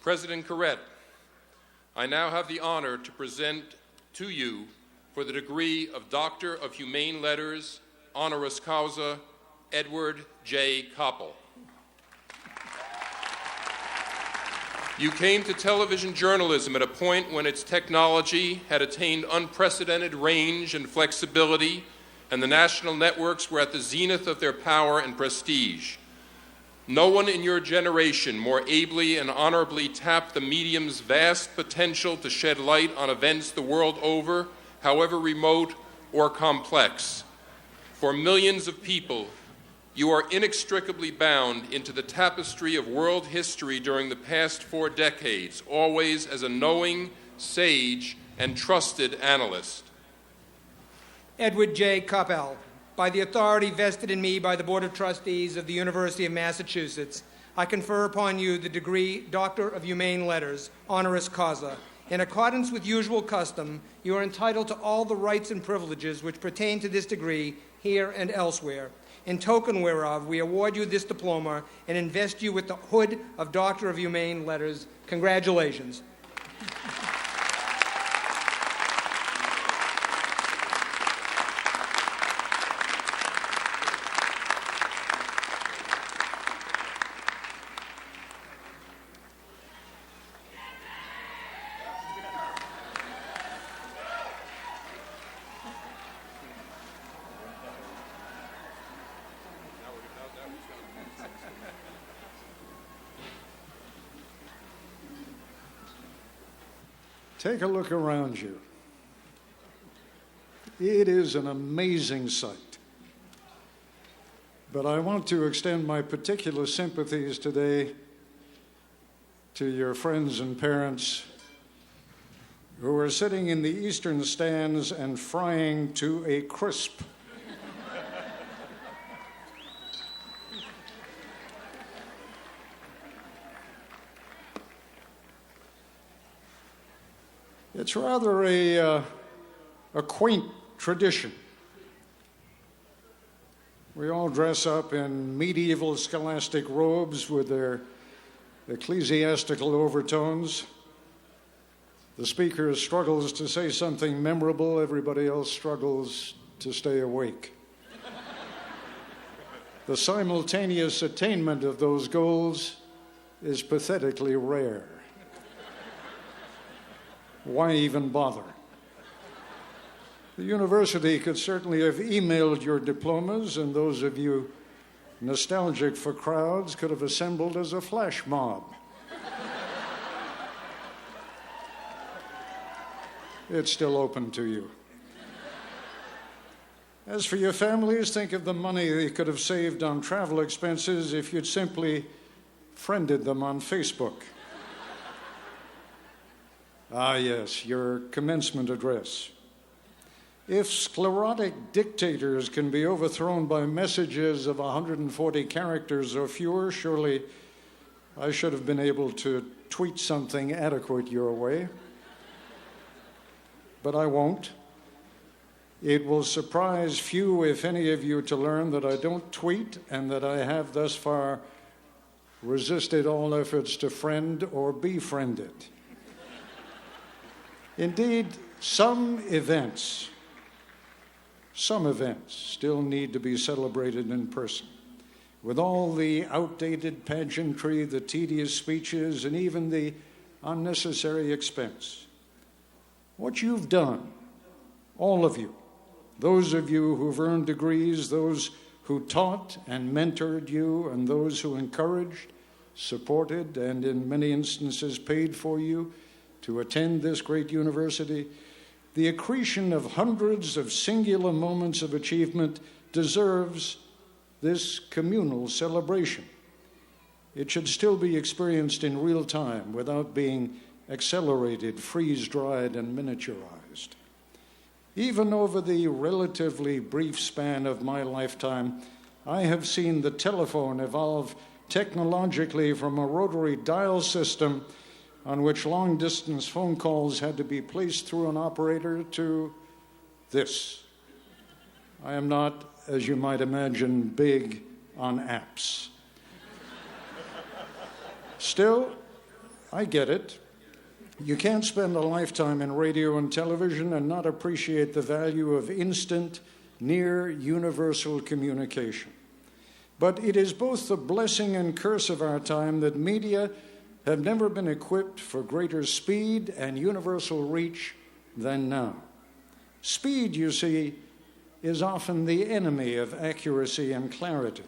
President Corrett, I now have the honor to present to you for the degree of Doctor of Humane Letters, honoris causa, Edward J. Koppel. You came to television journalism at a point when its technology had attained unprecedented range and flexibility, and the national networks were at the zenith of their power and prestige. No one in your generation more ably and honorably tapped the medium's vast potential to shed light on events the world over, however remote or complex. For millions of people, you are inextricably bound into the tapestry of world history during the past 4 decades, always as a knowing, sage, and trusted analyst. Edward J. Koppel, by the authority vested in me by the Board of Trustees of the University of Massachusetts, I confer upon you the degree Doctor of Humane Letters, honoris causa. In accordance with usual custom, you are entitled to all the rights and privileges which pertain to this degree here and elsewhere. In token whereof, we award you this diploma and invest you with the hood of Doctor of Humane Letters. Congratulations. Take a look around you. It is an amazing sight. But I want to extend my particular sympathies today to your friends and parents who are sitting in the eastern stands and frying to a crisp. It's rather a quaint tradition. We all dress up in medieval scholastic robes with their ecclesiastical overtones. The speaker struggles to say something memorable. Everybody else struggles to stay awake. The simultaneous attainment of those goals is pathetically rare. Why even bother? The university could certainly have emailed your diplomas, and those of you nostalgic for crowds could have assembled as a flash mob. It's still open to you. As for your families, think of the money they could have saved on travel expenses if you'd simply friended them on Facebook. Ah, yes, your commencement address. If sclerotic dictators can be overthrown by messages of 140 characters or fewer, surely I should have been able to tweet something adequate your way. But I won't. It will surprise few, if any of you, to learn that I don't tweet and that I have thus far resisted all efforts to friend or be friended. Indeed, some events still need to be celebrated in person, with all the outdated pageantry, the tedious speeches, and even the unnecessary expense. What you've done, all of you, those of you who've earned degrees, those who taught and mentored you, and those who encouraged, supported, and in many instances paid for you to attend this great university, the accretion of hundreds of singular moments of achievement deserves this communal celebration. It should still be experienced in real time without being accelerated, freeze-dried, and miniaturized. Even over the relatively brief span of my lifetime, I have seen the telephone evolve technologically from a rotary dial system on which long-distance phone calls had to be placed through an operator to this. I am not, as you might imagine, big on apps. Still, I get it. You can't spend a lifetime in radio and television and not appreciate the value of instant, near universal communication. But it is both the blessing and curse of our time that media have never been equipped for greater speed and universal reach than now. Speed, you see, is often the enemy of accuracy and clarity.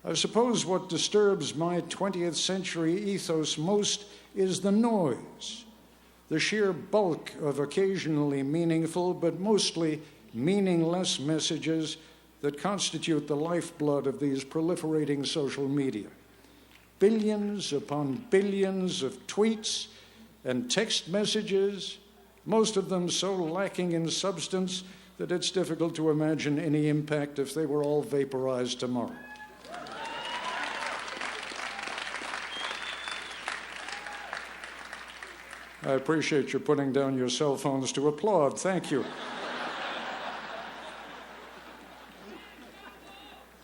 I suppose what disturbs my 20th century ethos most is the noise, the sheer bulk of occasionally meaningful but mostly meaningless messages that constitute the lifeblood of these proliferating social media. Billions upon billions of tweets and text messages, most of them so lacking in substance that it's difficult to imagine any impact if they were all vaporized tomorrow. I appreciate you putting down your cell phones to applaud. Thank you.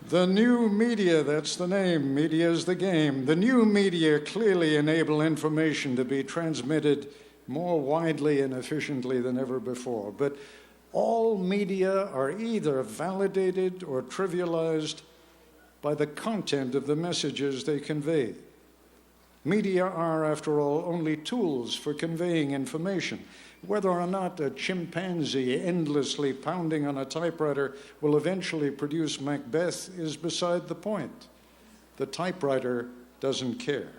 The new media, that's the name. Media is the game. The new media clearly enable information to be transmitted more widely and efficiently than ever before. But all media are either validated or trivialized by the content of the messages they convey. Media are, after all, only tools for conveying information. Whether or not a chimpanzee endlessly pounding on a typewriter will eventually produce Macbeth is beside the point. The typewriter doesn't care.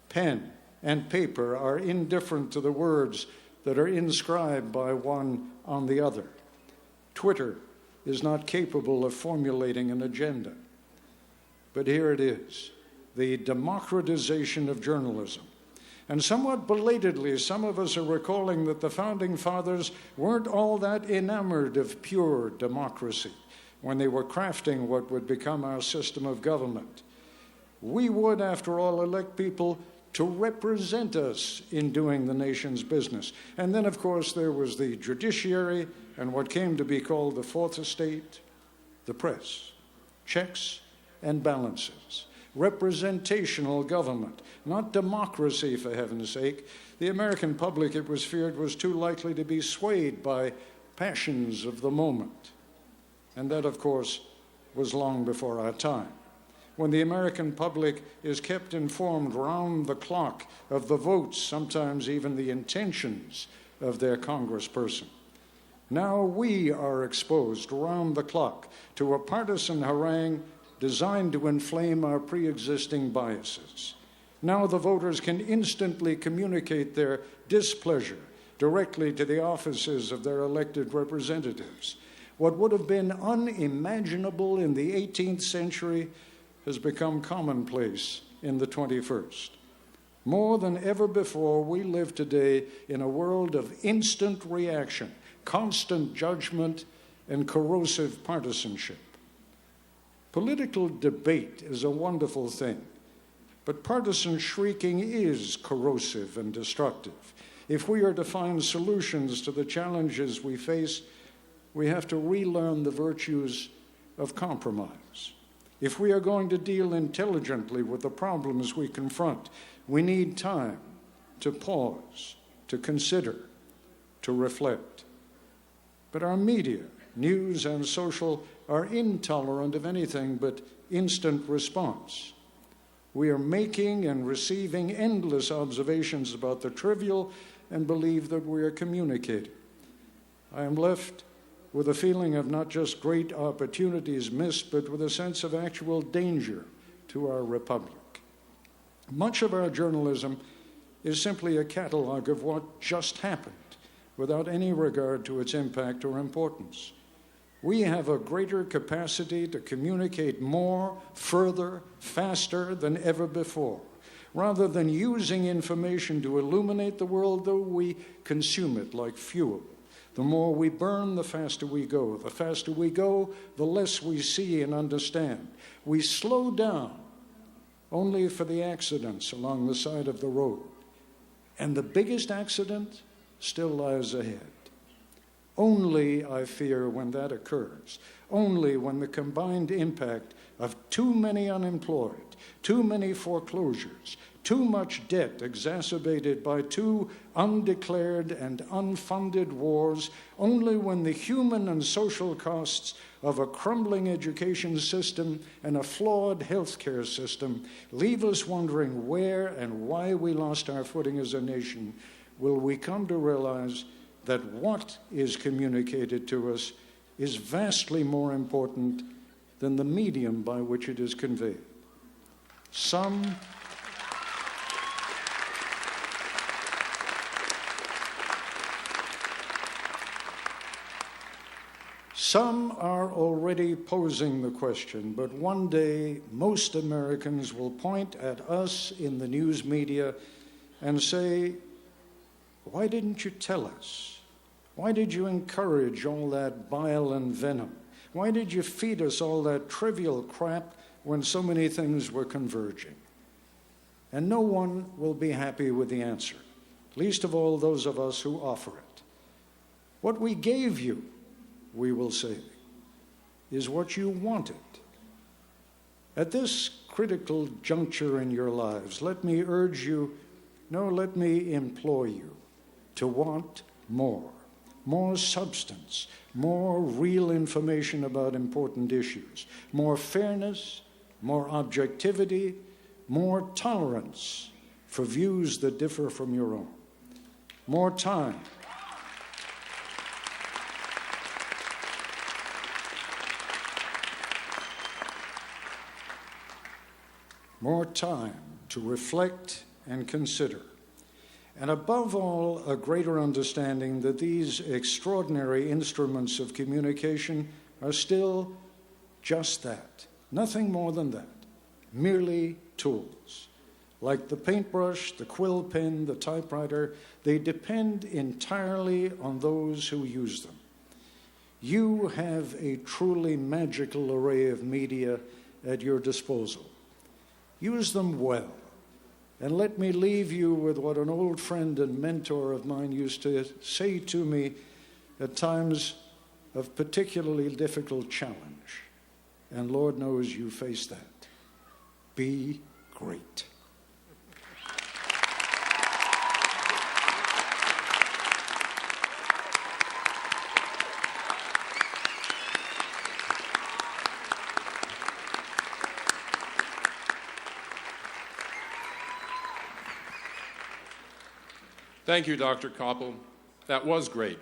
Pen and paper are indifferent to the words that are inscribed by one on the other. Twitter is not capable of formulating an agenda. But here it is, the democratization of journalism. And somewhat belatedly, some of us are recalling that the Founding Fathers weren't all that enamored of pure democracy when they were crafting what would become our system of government. We would, after all, elect people to represent us in doing the nation's business. And then, of course, there was the judiciary and what came to be called the Fourth Estate, the press, checks and balances. Representational government, not democracy, for heaven's sake. The American public, it was feared, was too likely to be swayed by passions of the moment. And that, of course, was long before our time. When the American public is kept informed round the clock of the votes, sometimes even the intentions of their congressperson. Now we are exposed round the clock to a partisan harangue designed to inflame our pre-existing biases. Now the voters can instantly communicate their displeasure directly to the offices of their elected representatives. What would have been unimaginable in the 18th century has become commonplace in the 21st. More than ever before, we live today in a world of instant reaction, constant judgment, and corrosive partisanship. Political debate is a wonderful thing, but partisan shrieking is corrosive and destructive. If we are to find solutions to the challenges we face, we have to relearn the virtues of compromise. If we are going to deal intelligently with the problems we confront, we need time to pause, to consider, to reflect. But our media, news and social, are intolerant of anything but instant response. We are making and receiving endless observations about the trivial and believe that we are communicating. I am left with a feeling of not just great opportunities missed, but with a sense of actual danger to our republic. Much of our journalism is simply a catalogue of what just happened, without any regard to its impact or importance. We have a greater capacity to communicate more, further, faster than ever before. Rather than using information to illuminate the world, though, we consume it like fuel. The more we burn, the faster we go. The faster we go, the less we see and understand. We slow down only for the accidents along the side of the road. And the biggest accident still lies ahead. Only, I fear, when that occurs, only when the combined impact of too many unemployed, too many foreclosures, too much debt exacerbated by too undeclared and unfunded wars, only when the human and social costs of a crumbling education system and a flawed healthcare system leave us wondering where and why we lost our footing as a nation, will we come to realize that what is communicated to us is vastly more important than the medium by which it is conveyed. Some are already posing the question, but one day most Americans will point at us in the news media and say, "Why didn't you tell us? Why did you encourage all that bile and venom? Why did you feed us all that trivial crap when so many things were converging?" And no one will be happy with the answer, least of all those of us who offer it. What we gave you, we will say, is what you wanted. At this critical juncture in your lives, let me urge you, no, let me implore you to want more substance, more real information about important issues, more fairness, more objectivity, more tolerance for views that differ from your own, more time to reflect and consider, and above all, a greater understanding that these extraordinary instruments of communication are still just that, nothing more than that, merely tools. Like the paintbrush, the quill pen, the typewriter, they depend entirely on those who use them. You have a truly magical array of media at your disposal. Use them well. And let me leave you with what an old friend and mentor of mine used to say to me at times of particularly difficult challenge. And Lord knows you face that. Be great. Thank you, Dr. Koppel. That was great.